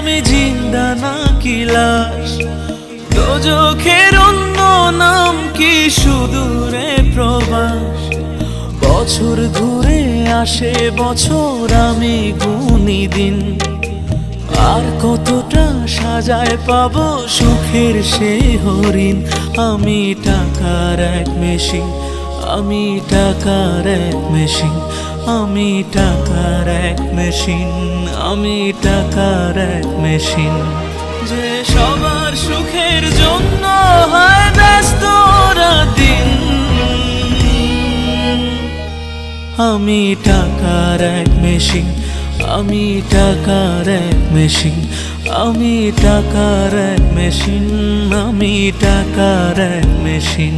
আমি জিন্দা নাকি লাশ, দোজখের অন্য নাম কি সুদূরে প্রবাস। বছর ঘুরে আসে বছর, আমি গুনি দিন, আর কতটা সাজায় পাবো সুখের সেই হরিণ। আমি টাকার এক মেশিন, আমি টাকার এক মেশিন, আমি টাকার এক মেশিন, আমি টাকার এক মেশিন। যে সবার সুখের জন্য হয় ব্যস্ত দিন। আমি টাকার এক মেশিন, আমি টাকার এক মেশিন, আমি টাকার এক মেশিন, আমি টাকার এক মেশিন।